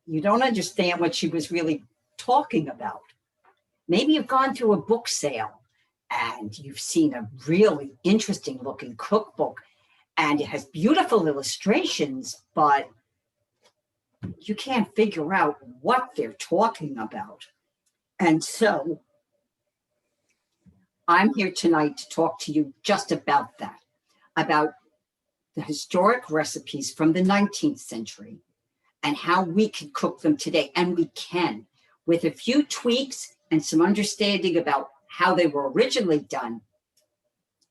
you don't understand what she was really talking about. Maybe you've gone through a book sale and you've seen a really interesting looking cookbook and it has beautiful illustrations, but you can't figure out what they're talking about. And so I'm here tonight to talk to you just about that, about the historic recipes from the 19th century and how we can cook them today. And we can, with a few tweaks and some understanding about how they were originally done.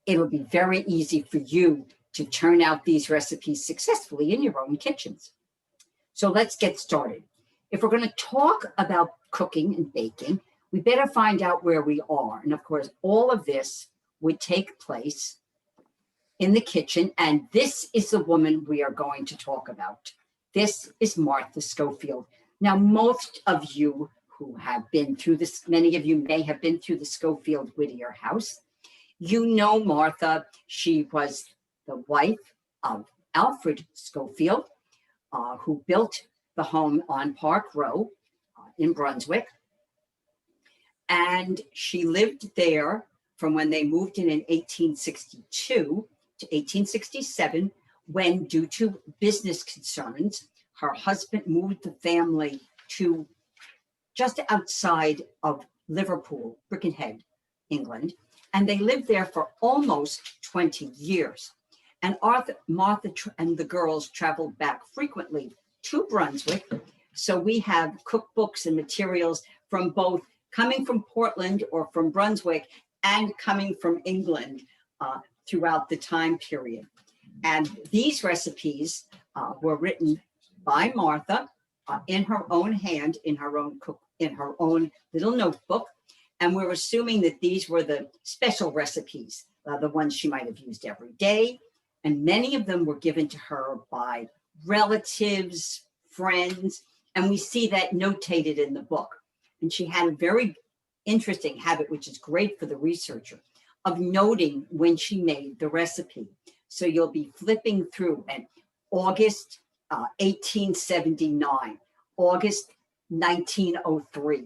It'll be very easy for you to turn out these recipes successfully in your own kitchens. So let's get started. If we're going to talk about cooking and baking, we better find out where we are. And of course, all of this would take place in the kitchen. And this is the woman we are going to talk about. This is Martha Skolfield. Now, most of you who have been through this, many of you may have been through the Skolfield-Whiiter House. You know Martha. She was the wife of Alfred Skolfield, who built the home on Park Row in Brunswick. And she lived there from when they moved in 1862 to 1867, when, due to business concerns, her husband moved the family to just outside of Liverpool, Birkenhead, England, and they lived there for almost 20 years. And Martha and the girls traveled back frequently to Brunswick. So we have cookbooks and materials from both coming from Portland or from Brunswick and coming from England throughout the time period. And these recipes were written by Martha in her own hand, in her own little notebook. And we're assuming that these were the special recipes, the ones she might have used every day. And many of them were given to her by relatives, friends, and we see that notated in the book. And she had a very interesting habit, which is great for the researcher, of noting when she made the recipe. So you'll be flipping through and August 1879, August 1903.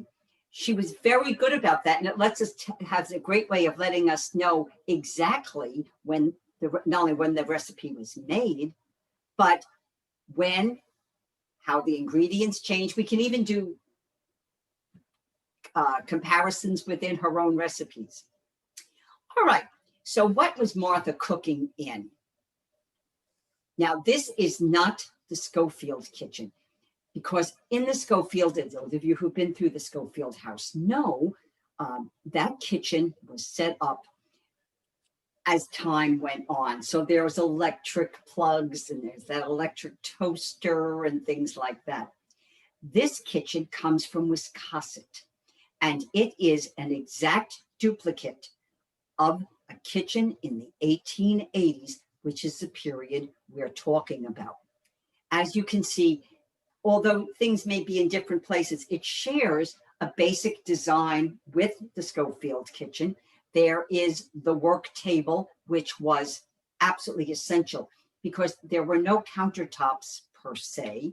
She was very good about that. And it lets us has a great way of letting us know exactly when not only when the recipe was made, but how the ingredients change. We can even do comparisons within her own recipes. All right, so what was Martha cooking in? Now, this is not the Skolfield kitchen, because in the Skolfield, as those of you who've been through the Skolfield house know, that kitchen was set up as time went on. So there was electric plugs and there's that electric toaster and things like that. This kitchen comes from Wisconsin, and it is an exact duplicate of a kitchen in the 1880s, which is the period we're talking about. As you can see, although things may be in different places, it shares a basic design with the Skolfield kitchen. There is the work table, which was absolutely essential because there were no countertops per se,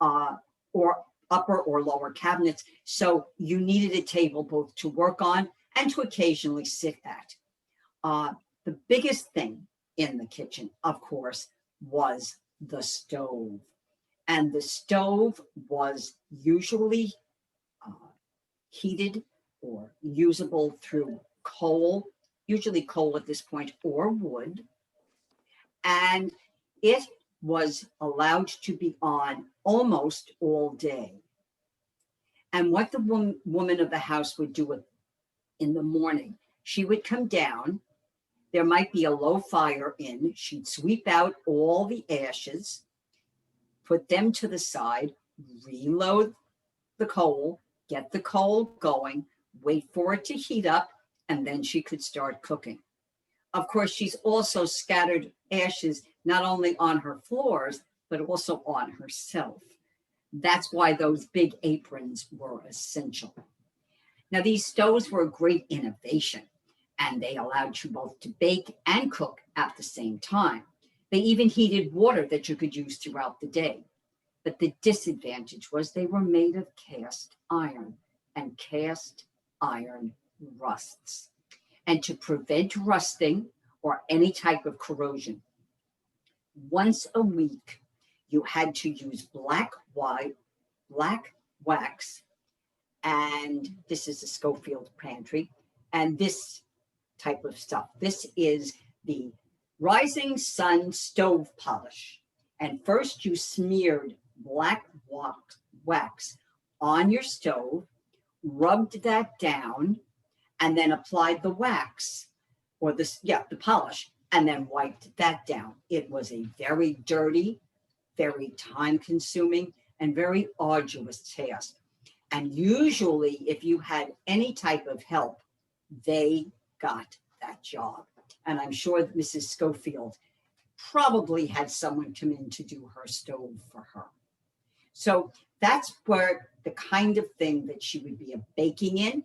or upper or lower cabinets. So you needed a table both to work on and to occasionally sit at. The biggest thing in the kitchen, of course, was the stove. And the stove was usually heated or usable through coal, usually coal at this point, or wood. And it was allowed to be on almost all day. And what the woman of the house would do in the morning, she would come down. There might be a low fire in. She'd sweep out all the ashes, put them to the side, reload the coal, get the coal going, wait for it to heat up, and then she could start cooking. Of course, she's also scattered ashes not only on her floors, but also on herself. That's why those big aprons were essential. Now, these stoves were a great innovation, and they allowed you both to bake and cook at the same time. They even heated water that you could use throughout the day. But the disadvantage was they were made of cast iron, and cast iron rusts. And to prevent rusting or any type of corrosion, once a week, you had to use black wax, and this is a Schofield pantry, and this type of stuff. This is the Rising Sun stove polish. And first you smeared black wax on your stove, rubbed that down, and then applied the wax or the polish, and then wiped that down. It was a very dirty, very time consuming, and very arduous task. And usually if you had any type of help, they got that job. And I'm sure that Mrs. Schofield probably had someone come in to do her stove for her. So that's where the kind of thing that she would be baking in.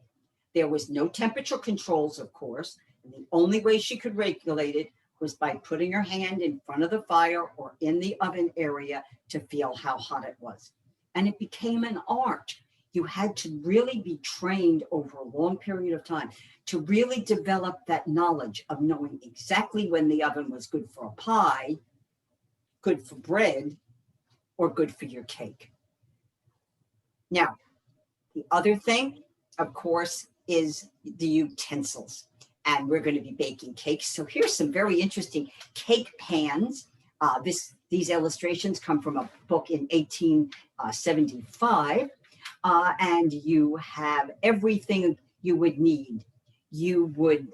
There was no temperature controls, of course, and the only way she could regulate it was by putting her hand in front of the fire or in the oven area to feel how hot it was. And it became an art. You had to really be trained over a long period of time to really develop that knowledge of knowing exactly when the oven was good for a pie, good for bread, or good for your cake. Now, the other thing, of course, is the utensils. And we're going to be baking cakes. So here's some very interesting cake pans. These illustrations come from a book in 1875. And you have everything you would need. You would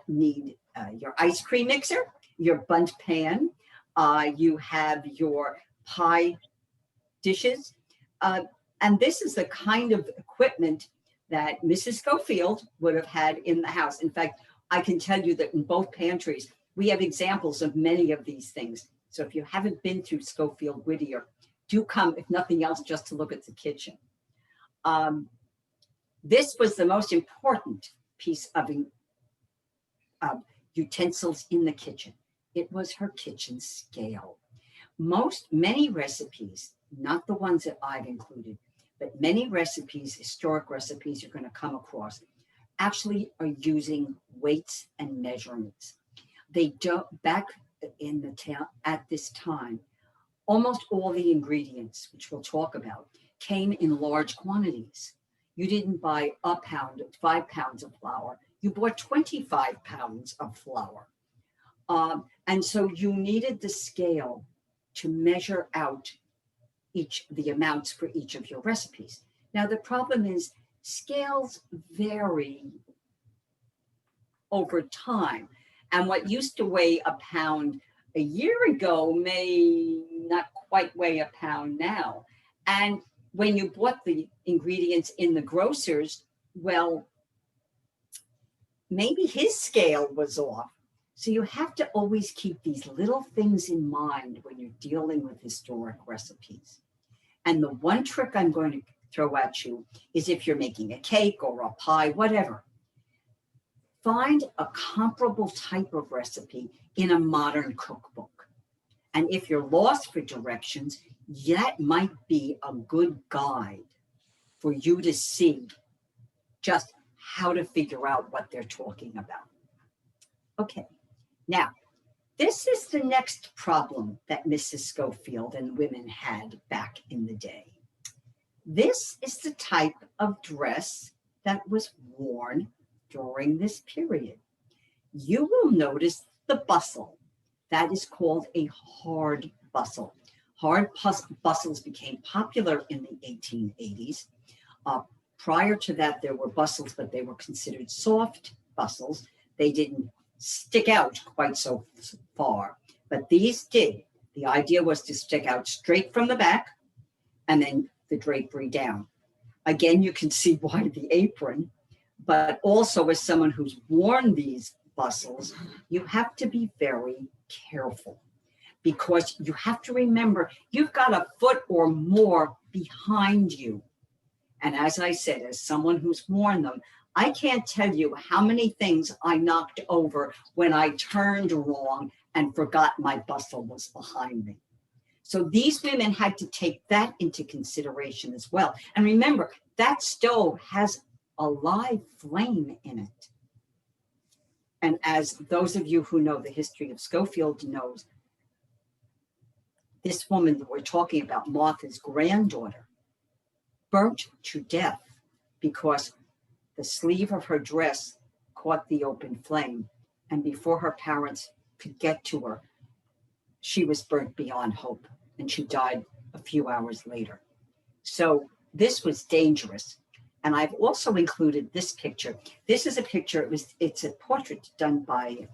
need your ice cream mixer, your bundt pan, you have your pie dishes. And this is the kind of equipment that Mrs. Schofield would have had in the house. In fact, I can tell you that in both pantries, we have examples of many of these things. So if you haven't been through Schofield-Whiiter, do come, if nothing else, just to look at the kitchen. This was the most important piece of utensils in the kitchen. It was her kitchen scale. Many recipes, not the ones that I've included, but many recipes, historic recipes you're going to come across, actually are using weights and measurements. They don't, back in the town at this time, almost all the ingredients, which we'll talk about, came in large quantities. You didn't buy 5 pounds of flour. You bought 25 pounds of flour. And so you needed the scale to measure out the amounts for each of your recipes. Now, the problem is scales vary over time. And what used to weigh a pound a year ago may not quite weigh a pound now. And when you bought the ingredients in the grocer's, well, maybe his scale was off. So you have to always keep these little things in mind when you're dealing with historic recipes. And the one trick I'm going to throw at you is if you're making a cake or a pie, whatever, find a comparable type of recipe in a modern cookbook. And if you're lost for directions, that might be a good guide for you to see just how to figure out what they're talking about. Okay, now, this is the next problem that Mrs. Schofield and women had back in the day. This is the type of dress that was worn during this period. You will notice the bustle. That is called a hard bustle. Hard bustles became popular in the 1880s. Prior to that, there were bustles, but they were considered soft bustles. They didn't stick out quite so far, but these did. The idea was to stick out straight from the back and then the drapery down. Again, you can see why the apron, but also as someone who's worn these bustles, you have to be very careful because you have to remember you've got a foot or more behind you. And as I said, as someone who's worn them, I can't tell you how many things I knocked over when I turned wrong and forgot my bustle was behind me. So these women had to take that into consideration as well. And remember, that stove has a live flame in it. And as those of you who know the history of Schofield knows, this woman that we're talking about, Martha's granddaughter, burnt to death because the sleeve of her dress caught the open flame. And before her parents could get to her, she was burnt beyond hope, and she died a few hours later. So this was dangerous. And I've also included this picture. This is a picture, it's a portrait done by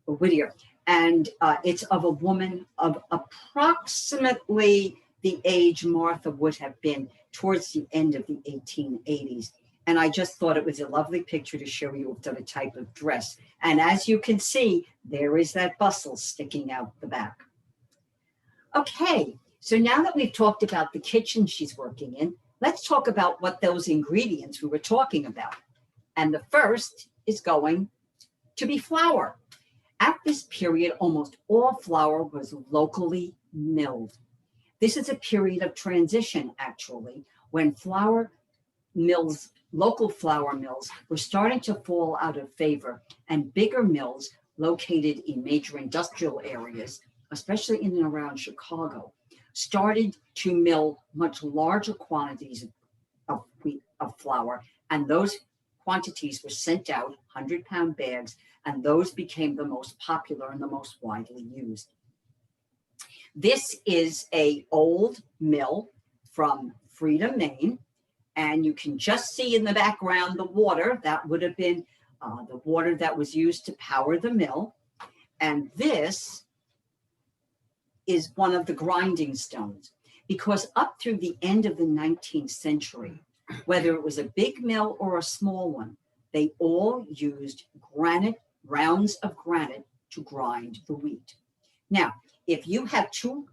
Whittier, and it's of a woman of approximately the age Martha would have been towards the end of the 1880s. And I just thought it was a lovely picture to show you of a type of dress. And as you can see, there is that bustle sticking out the back. Okay, so now that we've talked about the kitchen she's working in, let's talk about what those ingredients we were talking about. And the first is going to be flour. At this period, almost all flour was locally milled. This is a period of transition, actually, when flour mills, local flour mills, were starting to fall out of favor, and bigger mills located in major industrial areas, especially in and around Chicago, started to mill much larger quantities of flour, and those quantities were sent out, 100-pound bags, and those became the most popular and the most widely used. This is an old mill from Freedom, Maine, and you can just see in the background the water. That would have been the water that was used to power the mill. And this is one of the grinding stones, because up through the end of the 19th century, whether it was a big mill or a small one, they all used granite, rounds of granite to grind the wheat. Now, if you have two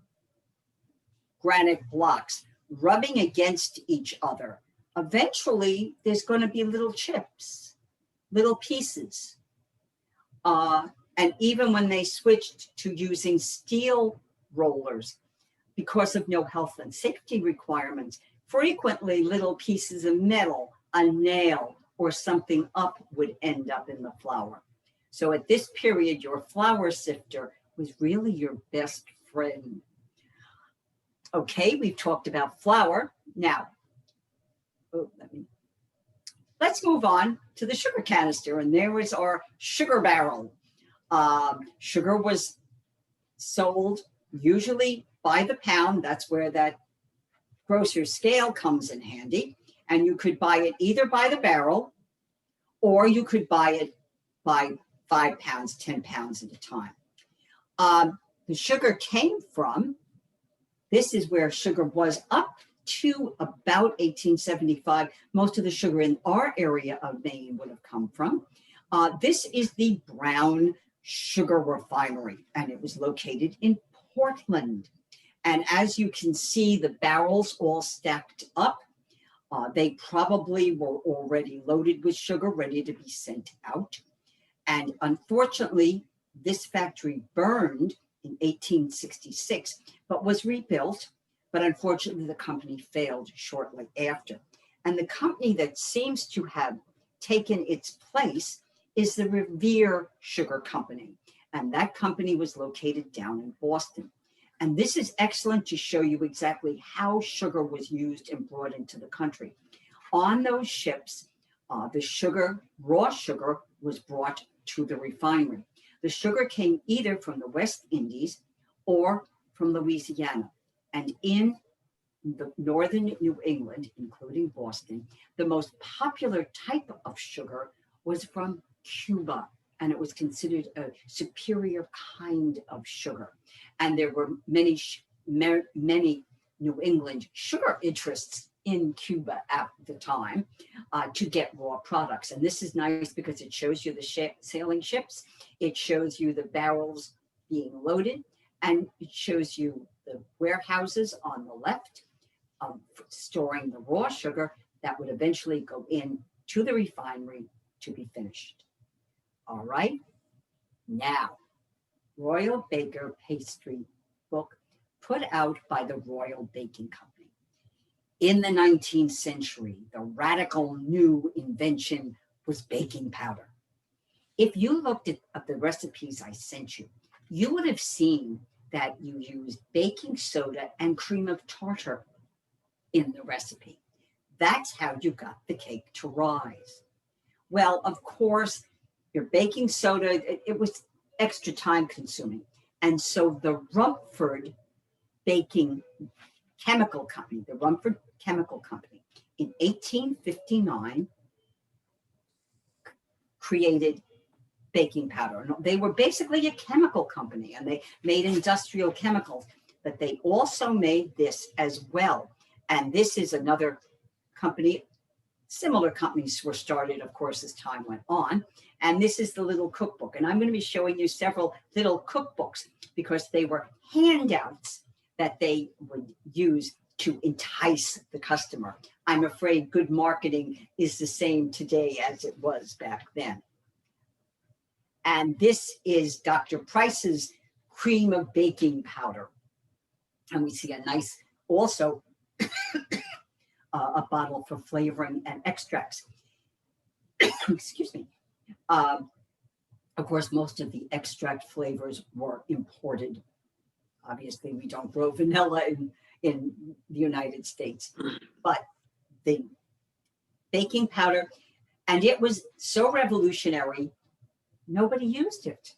granite blocks rubbing against each other, eventually there's going to be little chips, little pieces. And even when they switched to using steel rollers, because of no health and safety requirements, frequently little pieces of metal, a nail, or something up would end up in the flour. So at this period, your flour sifter was really your best friend. Okay, we've talked about flour. Now, let's move on to the sugar canister, and there is our sugar barrel. Sugar was sold usually by the pound. That's where that grocer's scale comes in handy. And you could buy it either by the barrel, or you could buy it by 5 pounds, 10 pounds at a time. The sugar came from, this is where sugar was up to about 1875. Most of the sugar in our area of Maine would have come from. This is the Brown Sugar Refinery, and it was located in Portland. And as you can see, the barrels all stacked up. They probably were already loaded with sugar, ready to be sent out. And unfortunately, this factory burned in 1866, but was rebuilt. But unfortunately, the company failed shortly after. And the company that seems to have taken its place is the Revere Sugar Company. And that company was located down in Boston. And this is excellent to show you exactly how sugar was used and brought into the country. On those ships, the sugar, raw sugar, was brought to the refinery. The sugar came either from the West Indies or from Louisiana. And in the northern New England, including Boston, the most popular type of sugar was from Cuba, and it was considered a superior kind of sugar. And there were many New England sugar interests in Cuba at the time to get raw products. And this is nice because it shows you the sailing ships, it shows you the barrels being loaded, and it shows you the warehouses on the left storing the raw sugar that would eventually go in to the refinery to be finished. All right, now, Royal Baker Pastry book put out by the Royal Baking Company. In the 19th century, the radical new invention was baking powder. If you looked at the recipes I sent you, you would have seen that you used baking soda and cream of tartar in the recipe. That's how you got the cake to rise. Well, of course, your baking soda, it was extra time consuming. And so the Rumford Baking Chemical Company, the Rumford Chemical Company, in 1859 created baking powder. They were basically a chemical company and they made industrial chemicals, but they also made this as well. And this is another company. Similar companies were started, of course, as time went on. And this is the little cookbook. And I'm going to be showing you several little cookbooks because they were handouts that they would use to entice the customer. I'm afraid good marketing is the same today as it was back then. And this is Dr. Price's cream of baking powder. And we see a nice, also, a bottle for flavoring and extracts. Excuse me. Of course, most of the extract flavors were imported. Obviously, we don't grow vanilla in the United States, but the baking powder, and it was so revolutionary, nobody used it.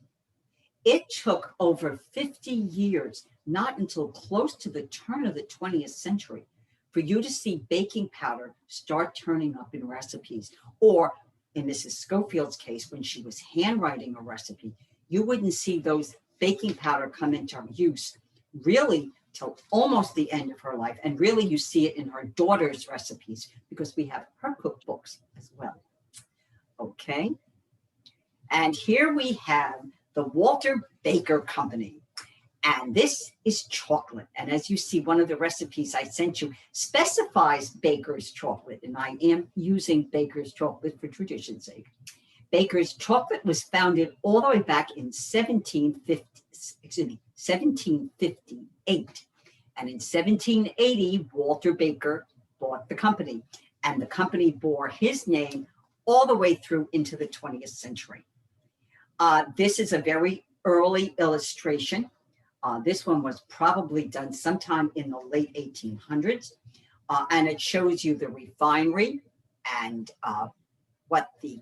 It took over 50 years, not until close to the turn of the 20th century, for you to see baking powder start turning up in recipes. Or in Mrs. Schofield's case, when she was handwriting a recipe, you wouldn't see those baking powder come into use really till almost the end of her life. And really you see it in her daughter's recipes because we have her cookbooks as well. Okay. And here we have the Walter Baker Company. And this is chocolate. And as you see, one of the recipes I sent you specifies Baker's chocolate. And I am using Baker's chocolate for tradition's sake. Baker's chocolate was founded all the way back in 1758. And in 1780, Walter Baker bought the company. And the company bore his name all the way through into the 20th century. This is a very early illustration. This one was probably done sometime in the late 1800s. And it shows you the refinery and what the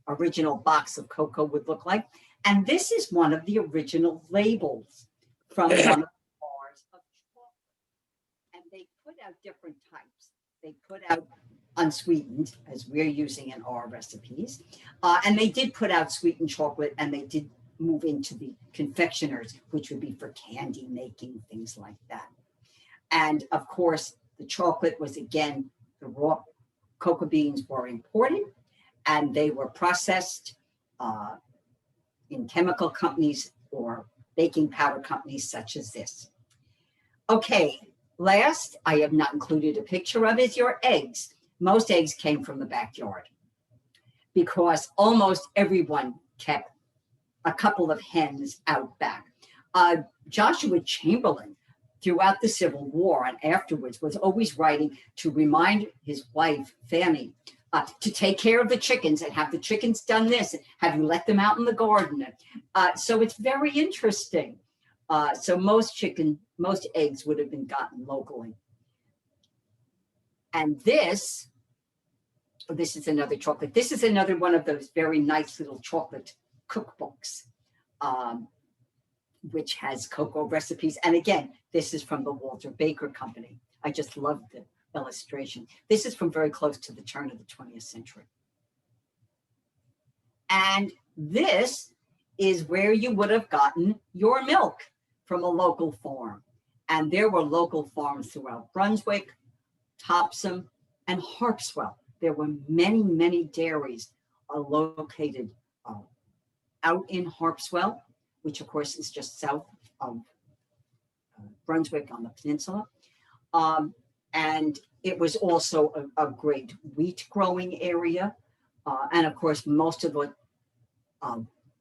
original box of cocoa would look like. And this is one of the original labels from one of the bars of chocolate. And they put out different types. They put out unsweetened, as we're using in our recipes. And they did put out sweetened chocolate, and they did move into the confectioners, which would be for candy making, things like that. And of course, the chocolate was, again, the raw cocoa beans were imported, and they were processed in chemical companies or baking powder companies such as this. Okay, last, I have not included a picture of, is your eggs. Most eggs came from the backyard because almost everyone kept a couple of hens out back. Joshua Chamberlain, throughout the Civil War and afterwards, was always writing to remind his wife, Fanny, to take care of the chickens and have the chickens done this, and have you let them out in the garden? So it's very interesting. So most eggs would have been gotten locally. And this is another chocolate. This is another one of those very nice little chocolate cookbooks, which has cocoa recipes. And again, this is from the Walter Baker Company. I just love the illustration. This is from very close to the turn of the 20th century. And this is where you would have gotten your milk, from a local farm. And there were local farms throughout Brunswick, Topsham, and Harpswell. There were many, many dairies located out in Harpswell, which of course is just south of Brunswick on the peninsula. And it was also a great wheat growing area. And of course, most of the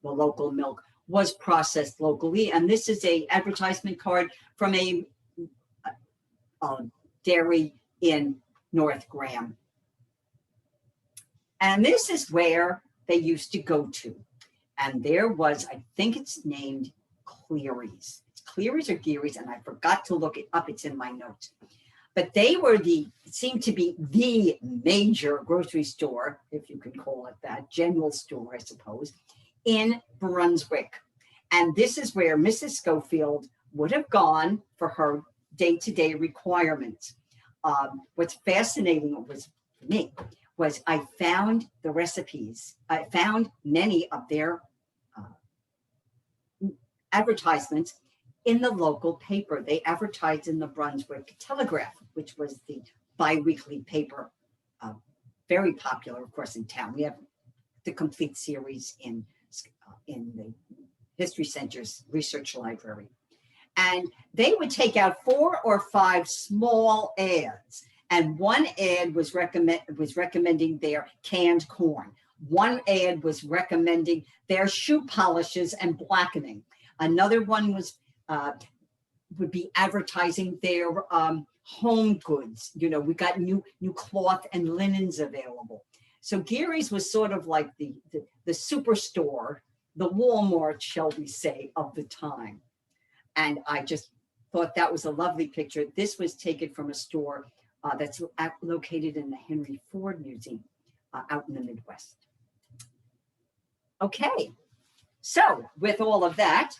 local milk was processed locally. And this is a advertisement card from a dairy in North Graham. And this is where they used to go to. And there was, I think it's named Cleary's. It's Cleary's or Geary's, and I forgot to look it up. It's in my notes. But they were it seemed to be the major grocery store, if you can call it that, general store, I suppose, in Brunswick. And this is where Mrs. Schofield would have gone for her day-to-day requirements. What's fascinating was, for me, was I found the recipes. I found many of their advertisements in the local paper. They advertised in the Brunswick Telegraph, which was the bi-weekly paper, very popular, of course, in town. We have the complete series in the History Center's research library. And they would take out 4 or 5 small ads. And one ad was recommending their canned corn. One ad was recommending their shoe polishes and blackening. Another one was would be advertising their home goods. You know, we got new cloth and linens available. So Geary's was sort of like the superstore, the Walmart, shall we say, of the time. And I just thought that was a lovely picture. This was taken from a store that's located in the Henry Ford Museum out in the Midwest. Okay, so with all of that,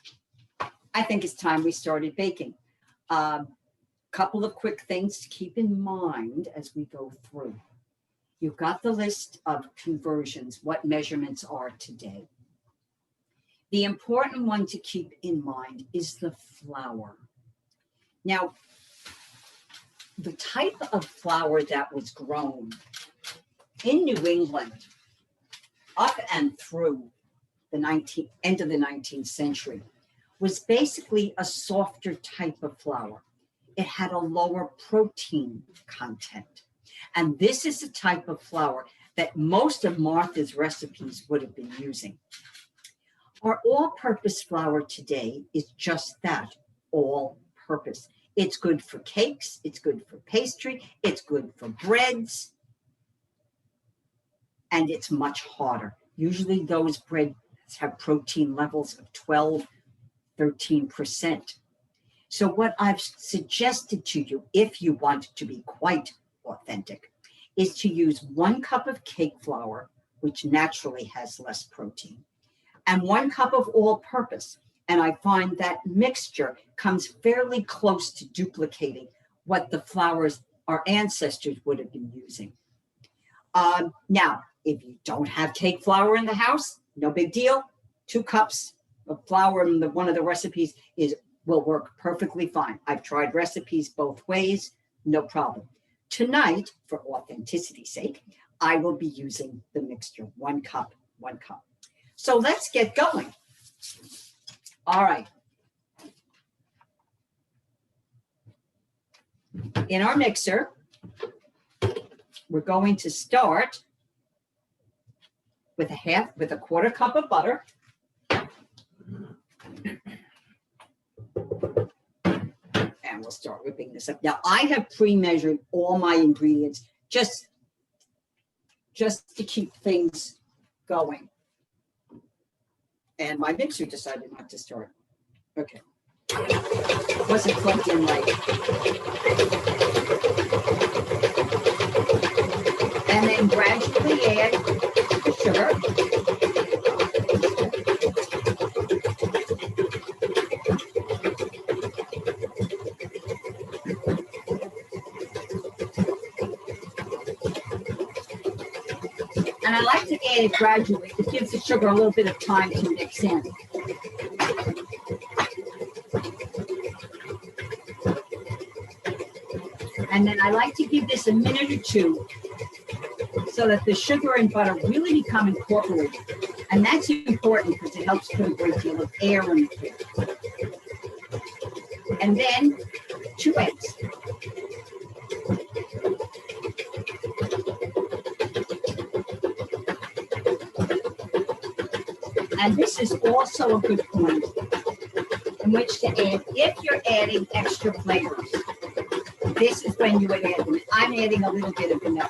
I think it's time we started baking. Couple of quick things to keep in mind as we go through. You've got the list of conversions, what measurements are today. The important one to keep in mind is the flour. Now, the type of flour that was grown in New England up and through the end of the 19th century was basically a softer type of flour. It had a lower protein content. And this is the type of flour that most of Martha's recipes would have been using. Our all-purpose flour today is just that, all-purpose. It's good for cakes, it's good for pastry, it's good for breads, and it's much harder. Usually those breads have protein levels of 12, 13%. So what I've suggested to you, if you want to be quite authentic, is to use 1 cup of cake flour, which naturally has less protein, and 1 cup of all-purpose. And I find that mixture comes fairly close to duplicating what the flours our ancestors would have been using. Now, if you don't have cake flour in the house, no big deal. 2 cups of flour in one of the recipes will work perfectly fine. I've tried recipes both ways, no problem. Tonight, for authenticity's sake, I will be using the mixture, 1 cup, 1 cup. So let's get going. All right. In our mixer, we're going to start with a 1/4 cup of butter. And we'll start whipping this up. Now, I have pre-measured all my ingredients just to keep things going. And my mixer decided not to start. Okay. Wasn't plugged in right. And then gradually add the sugar. And I like to add it gradually. It gives the sugar a little bit of time to mix in. And then I like to give this a minute or 2 so that the sugar and butter really become incorporated. And that's important because it helps put a great deal of air in the cake. And then 2 eggs. And this is also a good point in which to add, if you're adding extra flavors, this is when you would add them. I'm adding a little bit of vanilla.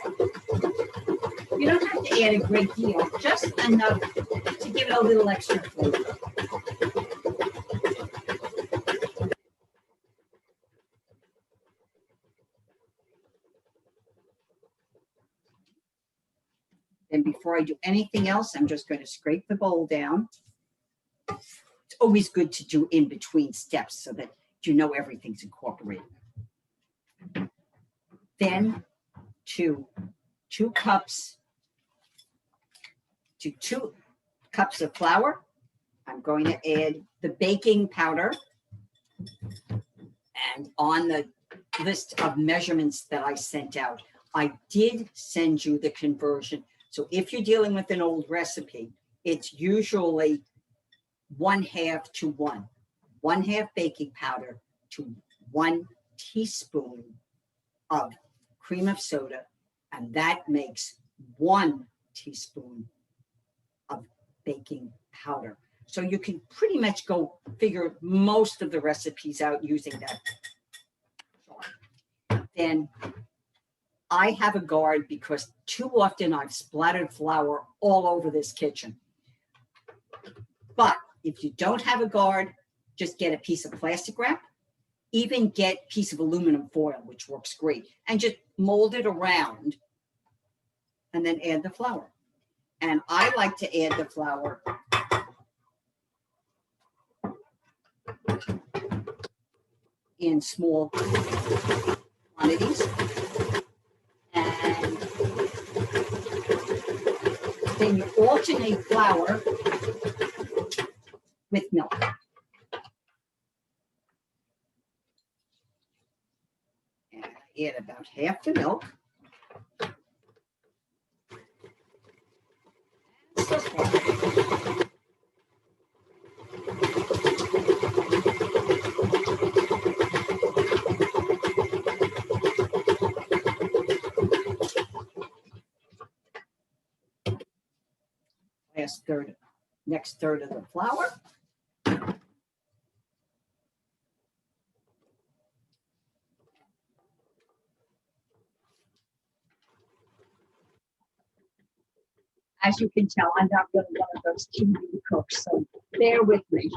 You don't have to add a great deal, just enough to give it a little extra flavor. And before I do anything else, I'm just going to scrape the bowl down. It's always good to do in between steps so that you know everything's incorporated. Then to 2 cups of flour, I'm going to add the baking powder. And on the list of measurements that I sent out, I did send you the conversion. So if you're dealing with an old recipe, it's usually 1/2 to 1. 1/2 baking powder to 1 teaspoon of cream of soda, and that makes 1 teaspoon of baking powder. So you can pretty much go figure most of the recipes out using that. Then I have a guard because too often I've splattered flour all over this kitchen. But if you don't have a guard, just get a piece of plastic wrap, even get a piece of aluminum foil, which works great, and just mold it around and then add the flour. And I like to add the flour in small quantities. And then you alternate flour with milk. And I add about half the milk. Next third of the flour. As you can tell, I'm not really one of those TV cooks, so bear with me.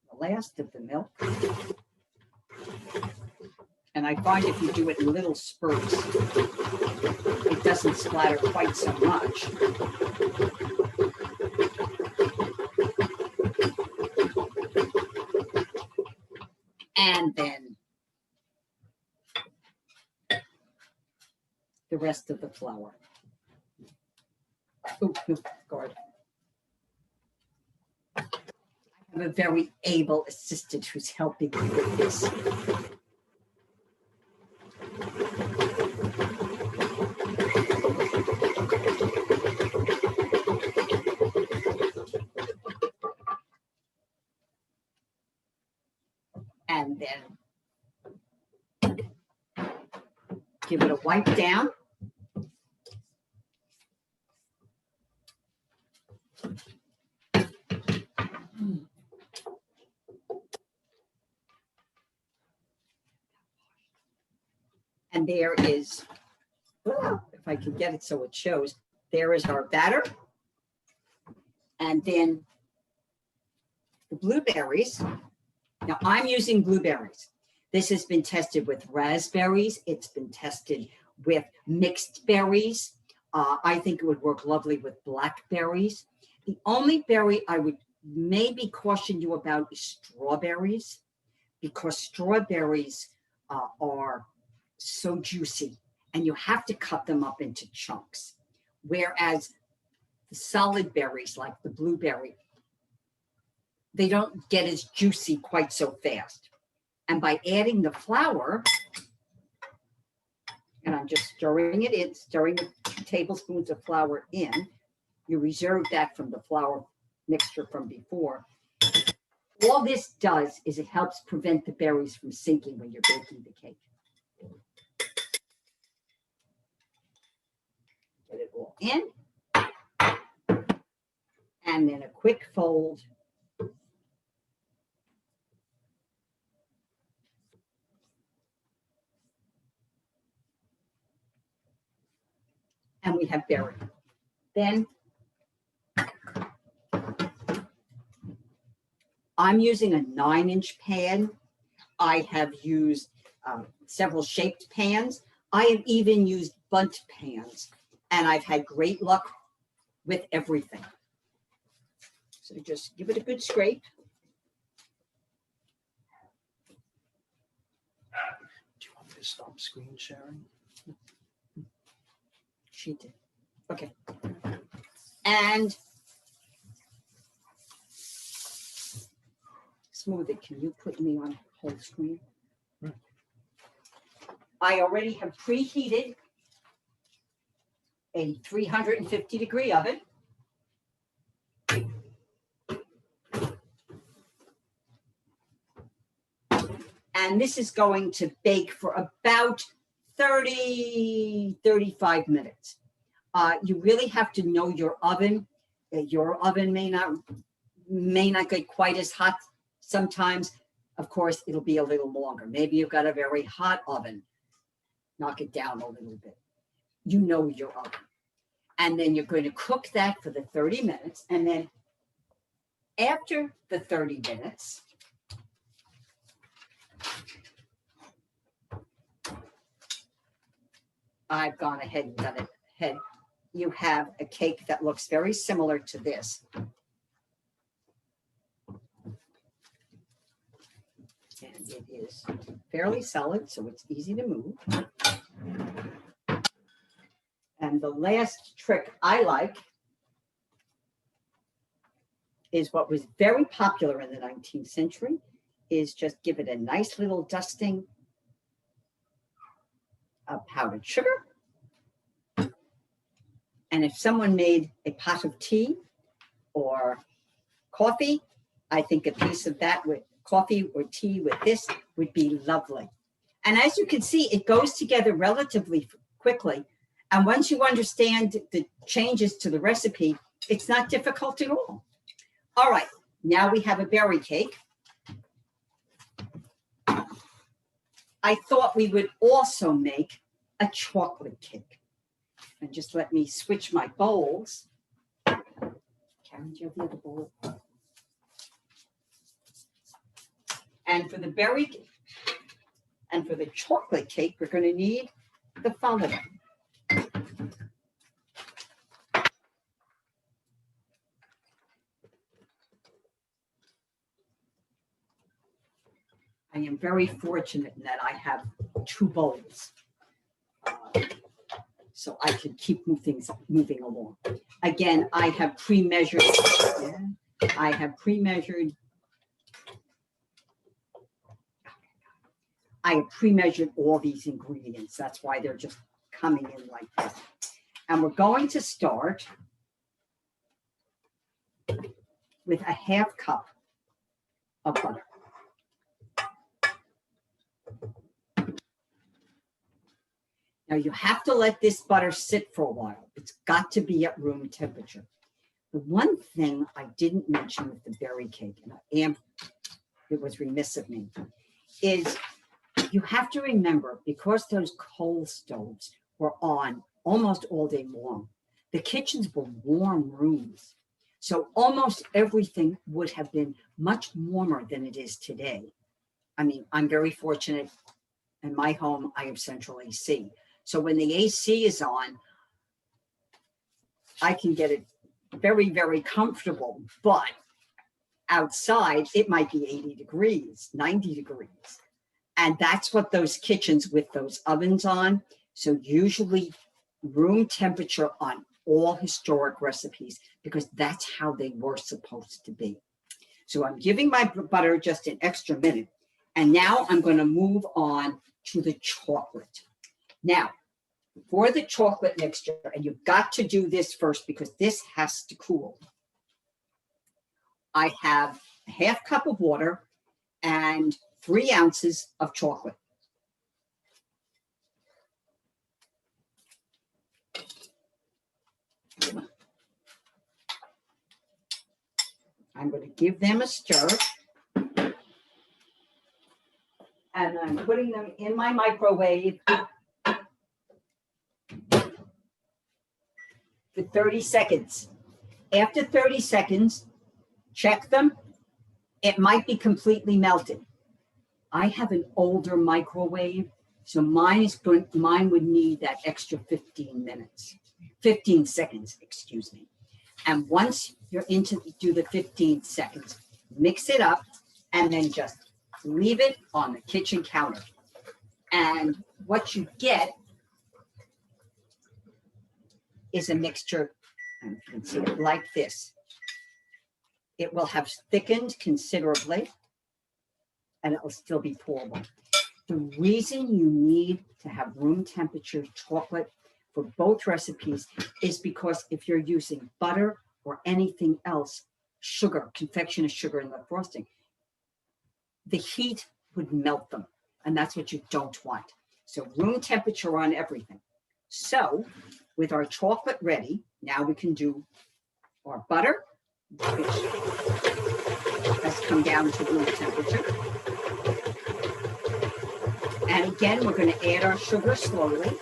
The last of the milk. And I find if you do it in little spurts, it doesn't splatter quite so much. And then the rest of the flour. Oh, no, guard. I have a very able assistant who's helping me with this. And then give it a wipe down. And there is, if I can get it so it shows, there is our batter. And then the blueberries. Now I'm using blueberries. This has been tested with raspberries. It's been tested with mixed berries. I think it would work lovely with blackberries. The only berry I would maybe caution you about is strawberries, because strawberries are so juicy and you have to cut them up into chunks. Whereas the solid berries like the blueberry, they don't get as juicy quite so fast. And by adding the flour, and I'm just stirring it in, stirring the 2 tablespoons of flour in, you reserve that from the flour mixture from before. All this does is it helps prevent the berries from sinking when you're baking the cake. Get it all in. And then a quick fold. And we have berry. Then I'm using a 9-inch pan. I have used several shaped pans. I have even used bundt pans, and I've had great luck with everything. So just give it a good scrape. Do you want me to stop screen sharing? She did. Okay. And smooth it. Can you put me on whole screen? I already have preheated a 350-degree oven. And this is going to bake for about 35 minutes. You really have to know your oven. Your oven may not get quite as hot sometimes. Of course, it'll be a little longer. Maybe you've got a very hot oven. Knock it down a little bit. You know your oven. And then you're going to cook that for the 30 minutes. And then after the 30 minutes, I've gone ahead and done it ahead. You have a cake that looks very similar to this. And it is fairly solid, so it's easy to move. And the last trick I like is what was very popular in the 19th century, is just give it a nice little dusting of powdered sugar. And if someone made a pot of tea or coffee, I think a piece of that with coffee or tea with this would be lovely. And as you can see, it goes together relatively quickly. And once you understand the changes to the recipe, it's not difficult at all. All right, now we have a berry cake. I thought we would also make a chocolate cake. And just let me switch my bowls. Karen, do you have the other bowl? And for the berry and for the chocolate cake, we're going to need the following. I am very fortunate in that I have 2 bowls. So I can keep things moving along. Again, I have pre-measured. I have pre-measured all these ingredients. That's why they're just coming in like this. And we're going to start with a 1/2 cup of butter. Now you have to let this butter sit for a while. It's got to be at room temperature. The one thing I didn't mention with the berry cake, and it was remiss of me, is you have to remember, because those coal stoves were on almost all day long, the kitchens were warm rooms. So almost everything would have been much warmer than it is today. I mean, I'm very fortunate. In my home, I have central AC. So when the AC is on, I can get it very, very comfortable. But outside, it might be 80 degrees, 90 degrees. And that's what those kitchens with those ovens on. So usually room temperature on all historic recipes, because that's how they were supposed to be. So I'm giving my butter just an extra minute. And now I'm going to move on to the chocolate. Now, for the chocolate mixture, and you've got to do this first because this has to cool. I have a 1/2 cup of water and 3 ounces of chocolate. I'm going to give them a stir. And I'm putting them in my microwave for 30 seconds. After 30 seconds, check them. It might be completely melted. I have an older microwave, so mine would need that extra 15 seconds, excuse me. And once you're do the 15 seconds, mix it up and then just leave it on the kitchen counter. And what you get is a mixture, and you can see it like this. It will have thickened considerably, and it will still be pourable. The reason you need to have room temperature chocolate for both recipes is because if you're using butter or anything else, sugar, confectioner's sugar in the frosting, the heat would melt them, and that's what you don't want. So room temperature on everything. So with our chocolate ready, now we can do our butter, which has come down to room temperature. And again, we're going to add our sugar slowly.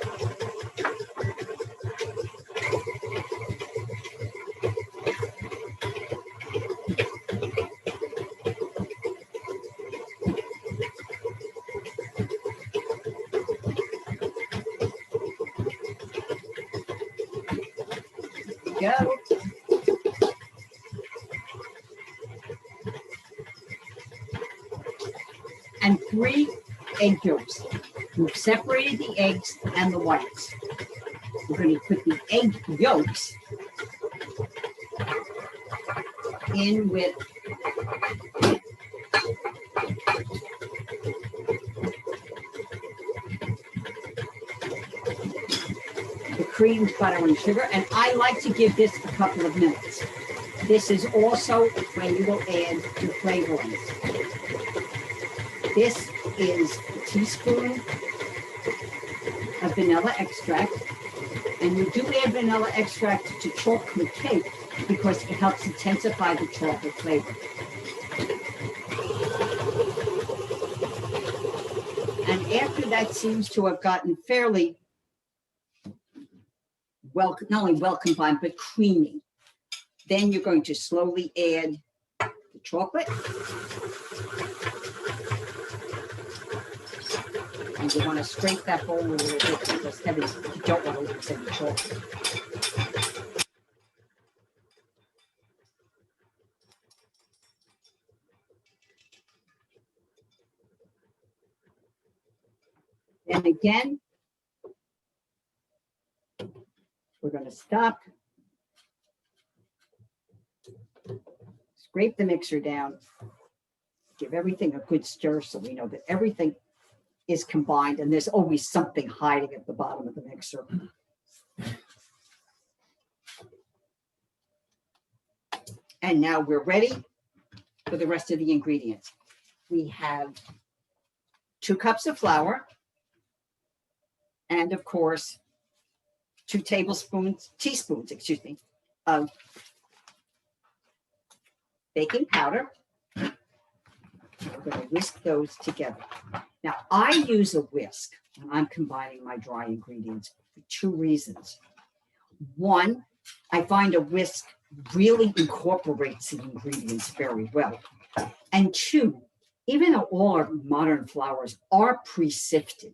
Go. And 3 egg yolks. We've separated the eggs and the whites. We're going to put the egg yolks in with the cream, butter, and sugar. And I like to give this a couple of minutes. This is also when you will add your flavorings. This is a teaspoon of vanilla extract. And you do add vanilla extract to chocolate cake because it helps intensify the chocolate flavor. And after that seems to have gotten fairly well, not only well combined, but creamy, then you're going to slowly add the chocolate. And you want to scrape that bowl a little bit because heavy, you don't want to lose any chocolate. And again, we're going to stop, scrape the mixer down, give everything a good stir so we know that everything is combined, and there's always something hiding at the bottom of the mixer. And now we're ready for the rest of the ingredients. We have 2 cups of flour, and of course, 2 teaspoons, of baking powder. We're going to whisk those together. Now, I use a whisk when I'm combining my dry ingredients for 2 reasons. One, I find a whisk really incorporates the ingredients very well. And 2, even though all our modern flours are pre-sifted,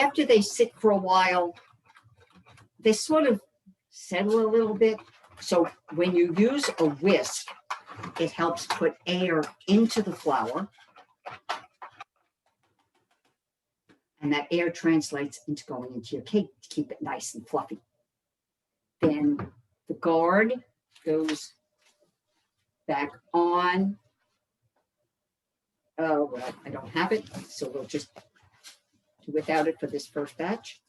after they sit for a while, they sort of settle a little bit. So when you use a whisk, it helps put air into the flour. And that air translates into going into your cake to keep it nice and fluffy. Then the guard goes back on. Oh, well, I don't have it, so we'll just do without it for this first batch.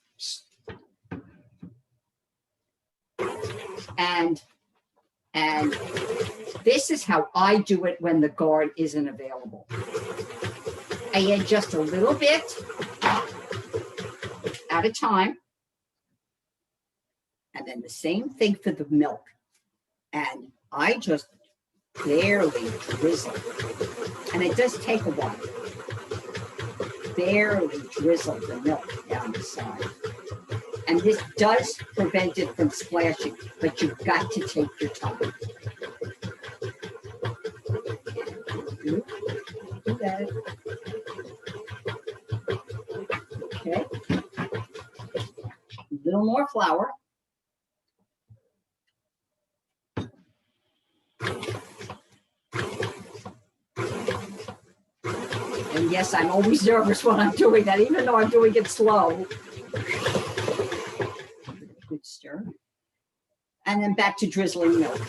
And this is how I do it when the guard isn't available. I add just a little bit at a time. And then the same thing for the milk. And I just barely drizzle. And it does take a while. Barely drizzle the milk down the side. And this does prevent it from splashing, but you've got to take your time. Do that. Okay. A little more flour. And yes, I'm always nervous when I'm doing that, even though I'm doing it slow. Good stir. And then back to drizzling milk.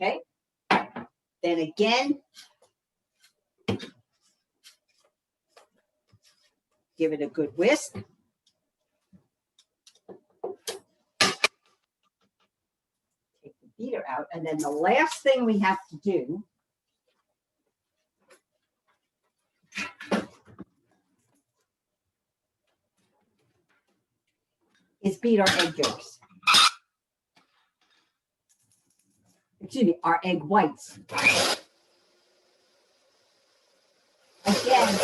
Okay. Then again, give it a good whisk. Take the beater out. And then the last thing we have to do is beat our egg yolks. Excuse me, our egg whites. Again,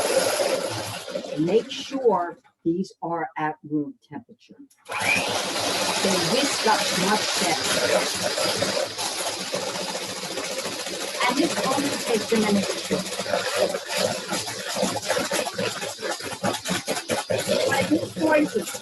make sure these are at room temperature. They whisk up much better. And this only takes a minute or two. But these noises.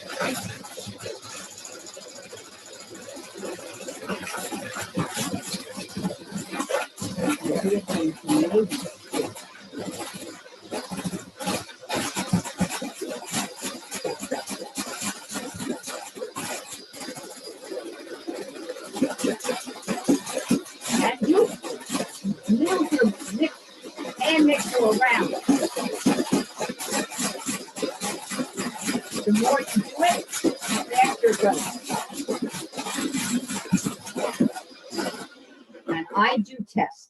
And you move your hand mixer around. The more you do it, the faster it goes. And I do test.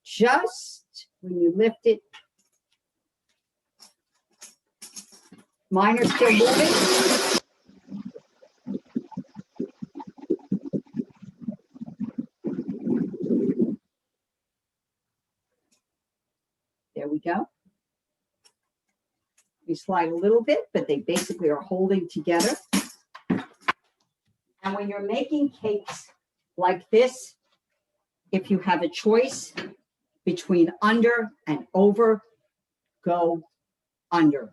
Just when you lift it, mine are still moving. There we go. We slide a little bit, but they basically are holding together. And when you're making cakes like this, if you have a choice between under and over, go under.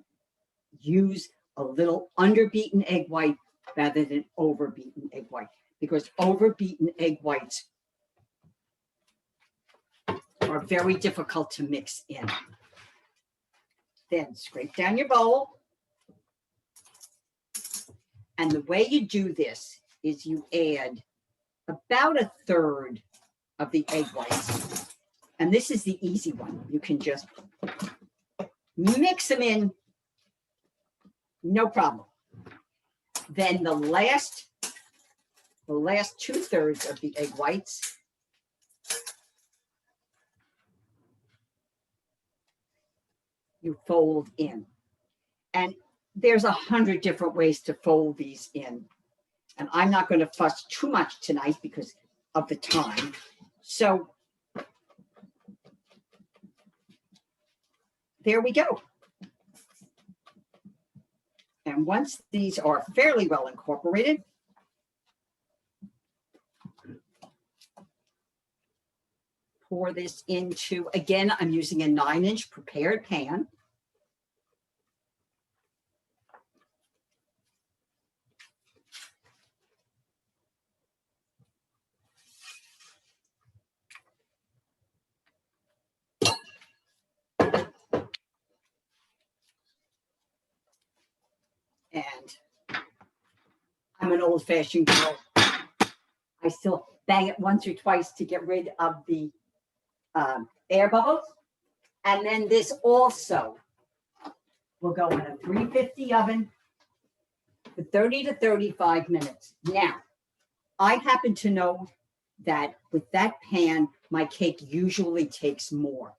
Use a little underbeaten egg white rather than overbeaten egg white, because overbeaten egg whites are very difficult to mix in. Then scrape down your bowl. And the way you do this is you add about 1/3 of the egg whites. And this is the easy one. You can just mix them in, no problem. Then the last 2/3 of the egg whites, you fold in. And there's 100 different ways to fold these in. And I'm not going to fuss too much tonight because of the time. So there we go. And once these are fairly well incorporated, pour this into, again, I'm using a 9-inch prepared pan. I'm an old-fashioned girl. I still bang it once or twice to get rid of the air bubbles. And then this also will go in a 350 oven for 30 to 35 minutes. Now, I happen to know that with that pan, my cake usually takes more.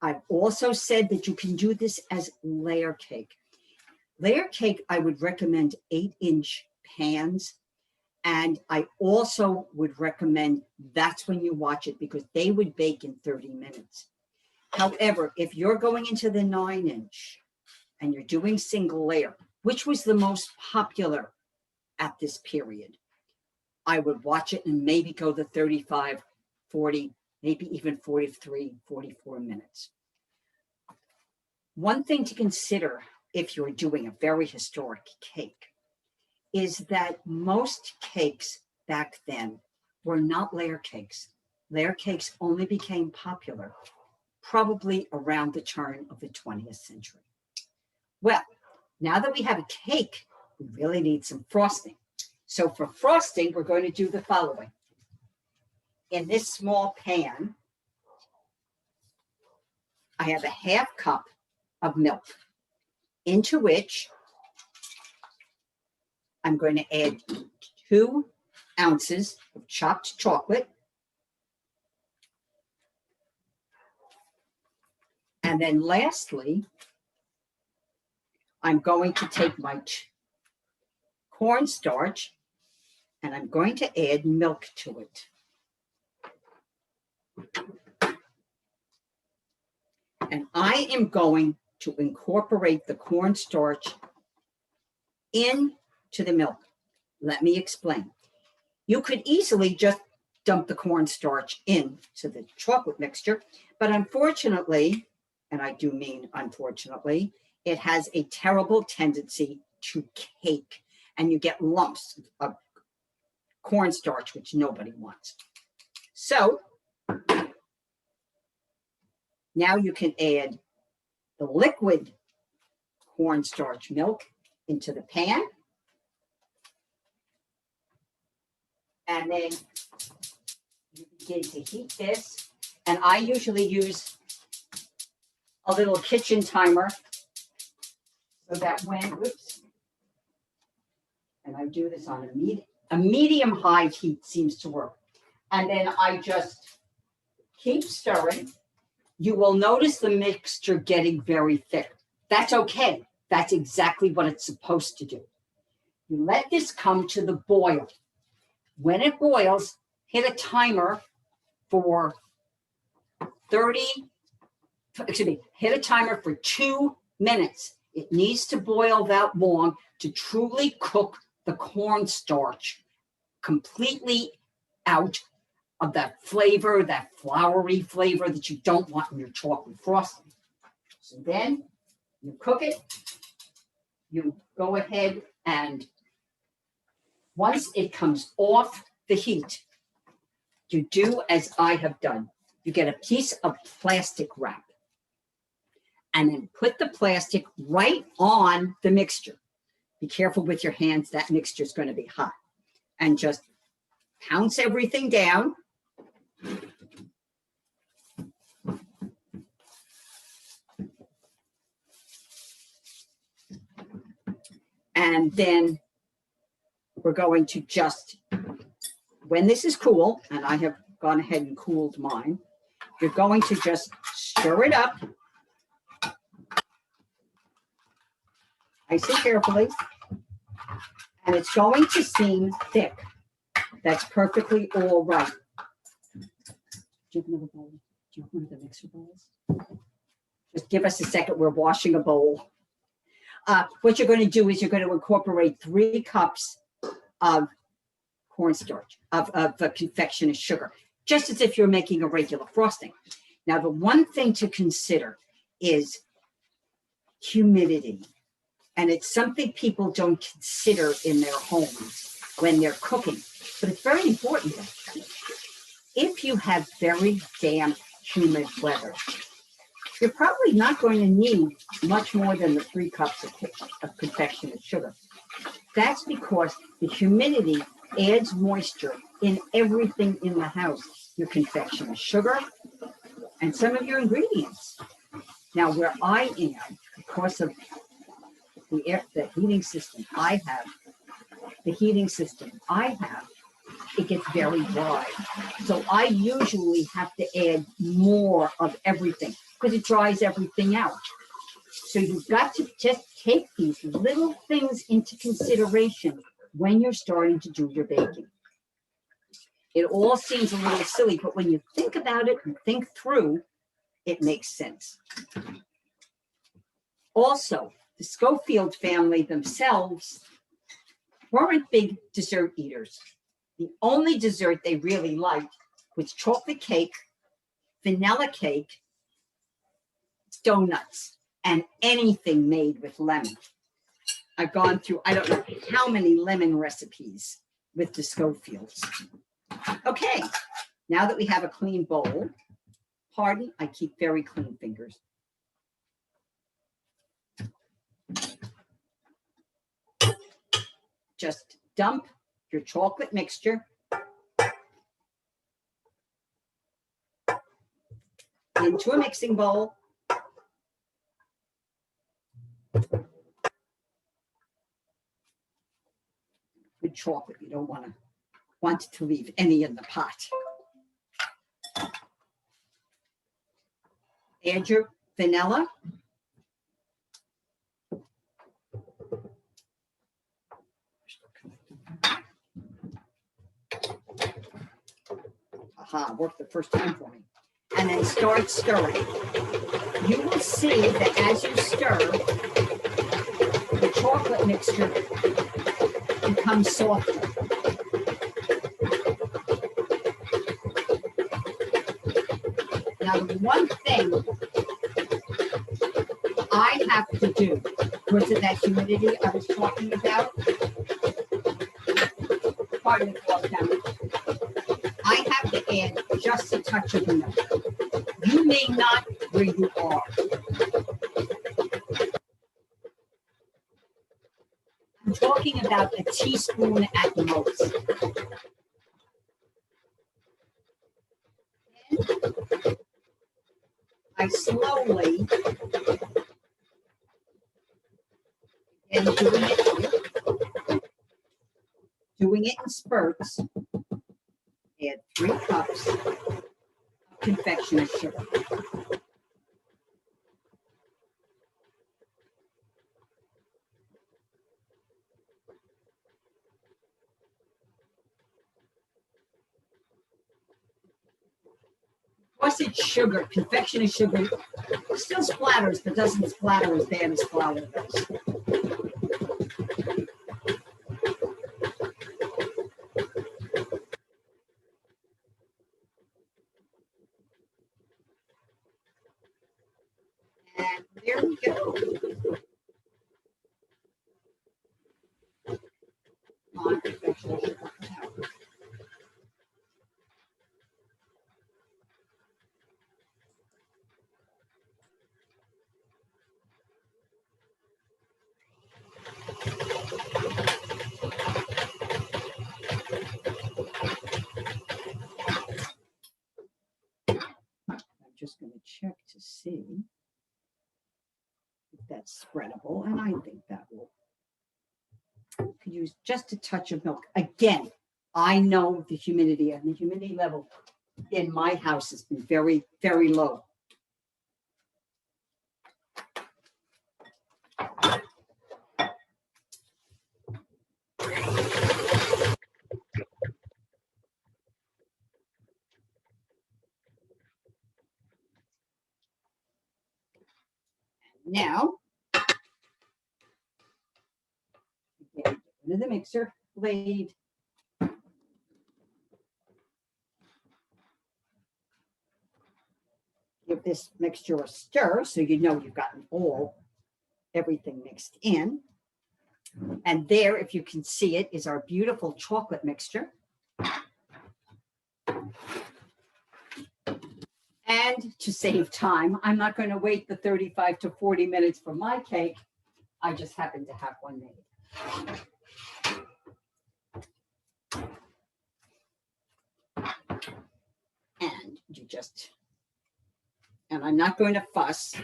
I've also said that you can do this as layer cake. Layer cake, I would recommend 8-inch pans. And I also would recommend that's when you watch it because they would bake in 30 minutes. However, if you're going into the 9-inch and you're doing single layer, which was the most popular at this period, I would watch it and maybe go the 35, 40, maybe even 43, 44 minutes. One thing to consider if you're doing a very historic cake is that most cakes back then were not layer cakes. Layer cakes only became popular probably around the turn of the 20th century. Well, now that we have a cake, we really need some frosting. So for frosting, we're going to do the following. In this small pan, I have a half cup of milk, into which I'm going to add 2 ounces of chopped chocolate. And then lastly, I'm going to take my cornstarch and I'm going to add milk to it. And I am going to incorporate the cornstarch into the milk. Let me explain. You could easily just dump the cornstarch into the chocolate mixture, but unfortunately, and I do mean unfortunately, it has a terrible tendency to cake and you get lumps of cornstarch, which nobody wants. So now you can add the liquid cornstarch milk into the pan. And then you begin to heat this. And I usually use a little kitchen timer so that when, whoops, and I do this on a medium high heat seems to work. And then I just keep stirring. You will notice the mixture getting very thick. That's okay. That's exactly what it's supposed to do. You let this come to the boil. When it boils, hit a timer for hit a timer for 2 minutes. It needs to boil that long to truly cook the cornstarch completely out of that flavor, that floury flavor that you don't want in your chocolate frosting. So then you cook it. You go ahead and once it comes off the heat, you do as I have done. You get a piece of plastic wrap and then put the plastic right on the mixture. Be careful with your hands. That mixture is going to be hot. And just pounce everything down. And then we're going to just, when this is cool, and I have gone ahead and cooled mine, you're going to just stir it up nice and carefully, and it's going to seem thick. That's perfectly all right. Do you have another bowl? Do you have one of the mixer bowls? Just give us a second. We're washing a bowl. What you're going to do is you're going to incorporate 3 cups of cornstarch, of confectioner's sugar, just as if you're making a regular frosting. Now, the one thing to consider is humidity. And it's something people don't consider in their homes when they're cooking, but it's very important. If you have very damp, humid weather, you're probably not going to need much more than the 3 cups of confectioner's sugar. That's because the humidity adds moisture in everything in the house, your confectioner's sugar and some of your ingredients. Now, where I am, because of the heating system I have, it gets very dry. So I usually have to add more of everything because it dries everything out. So you've got to just take these little things into consideration when you're starting to do your baking. It all seems a little silly, but when you think about it and think through, it makes sense. Also, the Schofield family themselves weren't big dessert eaters. The only dessert they really liked was chocolate cake, vanilla cake, donuts, and anything made with lemon. I've gone through, I don't know how many lemon recipes with the Schofields. Okay, now that we have a clean bowl, pardon, I keep very clean fingers. Just dump your chocolate mixture into a mixing bowl. With chocolate, you don't want to leave any in the pot. Add your vanilla. Aha, worked the first time for me. And then start stirring. You will see that as you stir, the chocolate mixture becomes softer. Now, the one thing I have to do, was it that humidity I was talking about? Pardon the clock down. I have to add just a touch of milk. You may not where you are. I'm talking about a teaspoon at the most. And I slowly, and doing it in spurts, add 3 cups of confectioner's sugar. Of course, it's sugar. Confectioner's sugar still splatters, but doesn't splatter as bad as flour does. And there we go. On confectioner's sugar. I'm just going to check to see if that's spreadable, and I think that will. Could use just a touch of milk. Again, I know the humidity, and the humidity level in my house has been very, very low. Now, again, get rid of the mixer blade. Give this mixture a stir so you know you've gotten everything mixed in. And there, if you can see it, is our beautiful chocolate mixture. And to save time, I'm not going to wait the 35 to 40 minutes for my cake. I just happen to have one made. just, and I'm not going to fuss.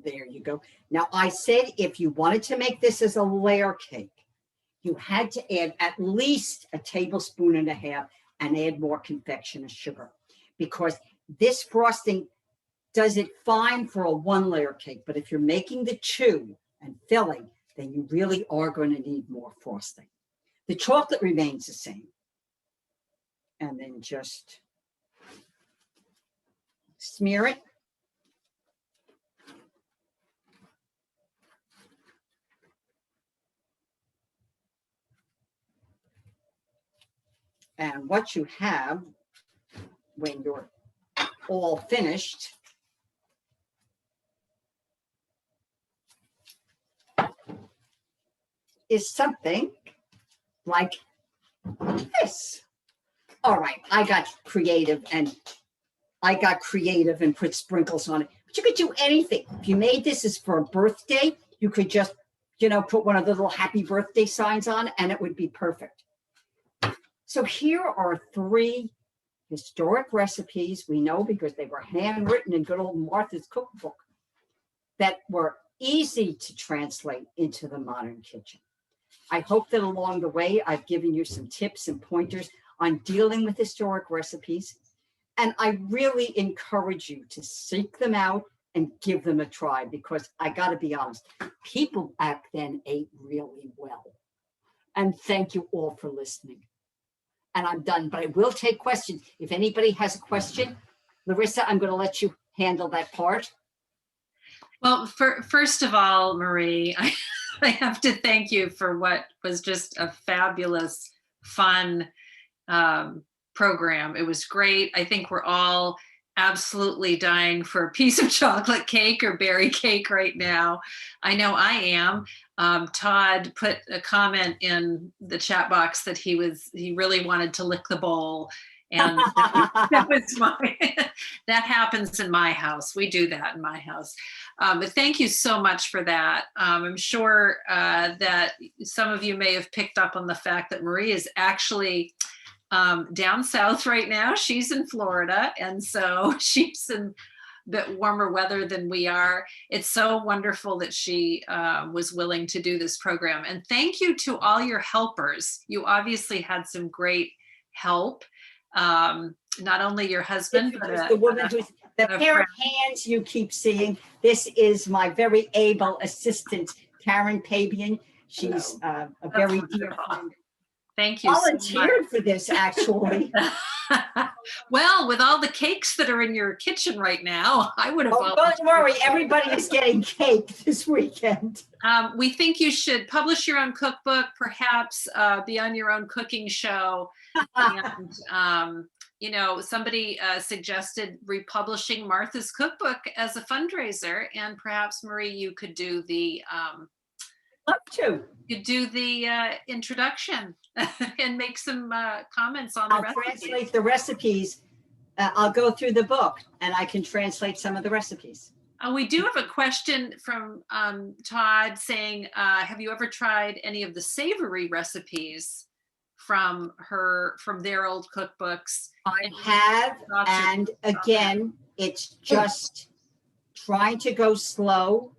There you go. Now I said if you wanted to make this as a layer cake, you had to add at least a tablespoon and a half and add more confectioner sugar, because this frosting does it fine for a 1-layer cake. But if you're making the 2 and filling, then you really are going to need more frosting. The chocolate remains the same. And then just smear it. And what you have when you're all finished is something like this. All right, I got creative and put sprinkles on it. But you could do anything. If you made this as for a birthday, you could just, put one of the little happy birthday signs on and it would be perfect. So here are 3 historic recipes we know because they were handwritten in good old Martha's cookbook that were easy to translate into the modern kitchen. I hope that along the way, I've given you some tips and pointers on dealing with historic recipes. And I really encourage you to seek them out and give them a try, because I got to be honest, people back then ate really well. And thank you all for listening. And I'm done, but I will take questions. If anybody has a question, Larissa, I'm going to let you handle that part. Well, first of all, Marie, I have to thank you for what was just a fabulous, fun program. It was great. I think we're all absolutely dying for a piece of chocolate cake or berry cake right now. I know I am. Todd put a comment in the chat box that he really wanted to lick the bowl. And that was that happens in my house. We do that in my house. But thank you so much for that. I'm sure that some of you may have picked up on the fact that Marie is actually down south right now. She's in Florida, and so she's in a bit warmer weather than we are. It's so wonderful that she was willing to do this program. And thank you to all your helpers. You obviously had some great help. Not only your husband, but the woman who's the pair of hands you keep seeing. This is my very able assistant, Karen Pabian. She's a very dear friend. Thank you. Volunteered for this, actually. Well, with all the cakes that are in your kitchen right now, I would have. Oh, don't worry, everybody is getting cake this weekend. We think you should publish your own cookbook, perhaps be on your own cooking show. And, somebody suggested republishing Martha's cookbook as a fundraiser, and perhaps Marie, you could do the love to. You do the introduction and make some comments on the recipes. I'll translate the recipes. I'll go through the book and I can translate some of the recipes. We do have a question from Todd saying, have you ever tried any of the savory recipes from their old cookbooks? I have, and again, it's just trying to go slow.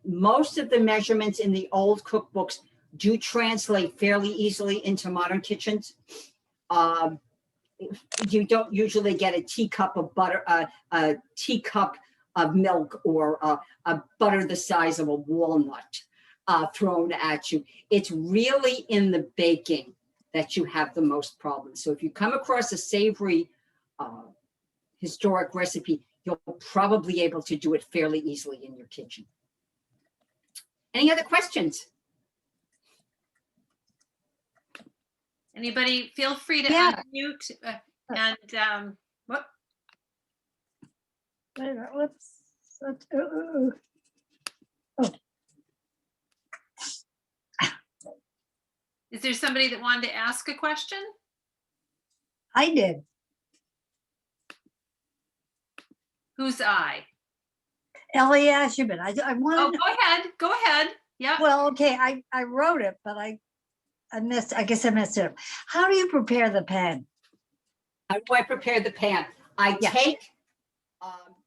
Most of the measurements in the old cookbooks do translate fairly easily into modern kitchens. You don't usually get a teacup of butter, a teacup of milk, or a butter the size of a walnut thrown at you. It's really in the baking that you have the most problems. So if you come across a savory historic recipe, you'll probably be able to do it fairly easily in your kitchen. Any other questions? Anybody feel free to unmute and what? Wait a minute, Is there somebody that wanted to ask a question? I did. Who's I? Ellie Asherman. I Oh, wanted, go ahead. Go ahead. Yeah. well, okay, I wrote it, but I guess I messed it up. How do you prepare the pan? How do I prepare the pan? I Yeah. take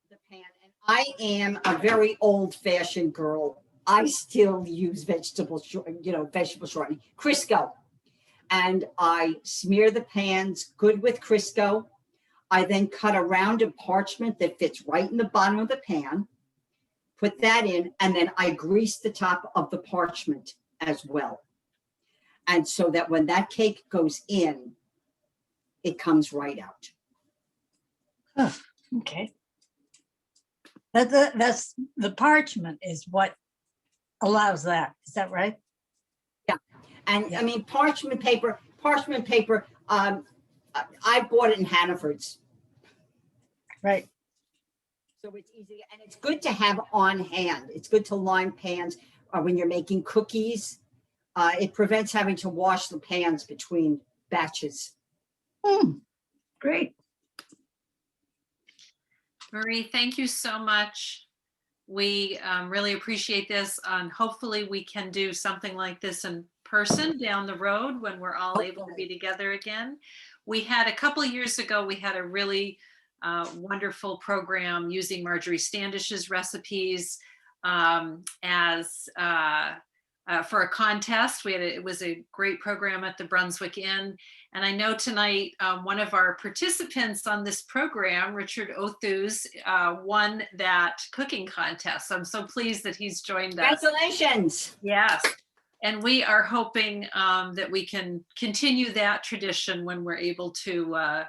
the pan, and I am a very old-fashioned girl. I still use vegetable shortening, Crisco, and I smear the pans good with Crisco. I then cut a round of parchment that fits right in the bottom of the pan, put that in, and then I grease the top of the parchment as well. And so that when that cake goes in, it comes right out. Okay. That's the parchment is what allows that. Is that right? And Yeah. I mean, parchment paper, I bought it in Hannaford's. Right. So it's easy, and it's good to have on hand. It's good to line pans when you're making cookies. It prevents having to wash the pans between batches. Great. Marie, thank you so much. We really appreciate this. Hopefully we can do something like this in person down the road when we're all able to be together again. We had a couple of years ago, we had a really wonderful program using Marjorie Standish's recipes as for a contest. It was a great program at the Brunswick Inn. And I know tonight, one of our participants on this program, Richard Othus, won that cooking contest. So I'm so pleased that he's joined us. Congratulations. Yes. And we are hoping that we can continue that tradition when we're able to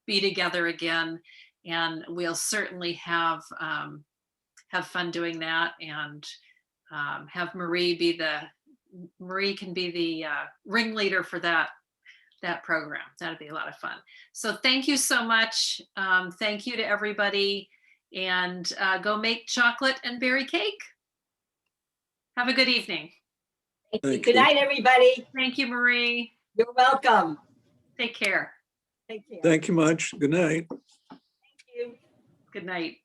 be together again. And we'll certainly have fun doing that, and have Marie can be the ringleader for that program. That'd be a lot of fun. So thank you so much. Thank you to everybody, and go make chocolate and berry cake. Have a good evening. Good night, everybody. Thank you, Marie. You're welcome. Take care. Take care. Thank you much. Good night. Thank you. Good night.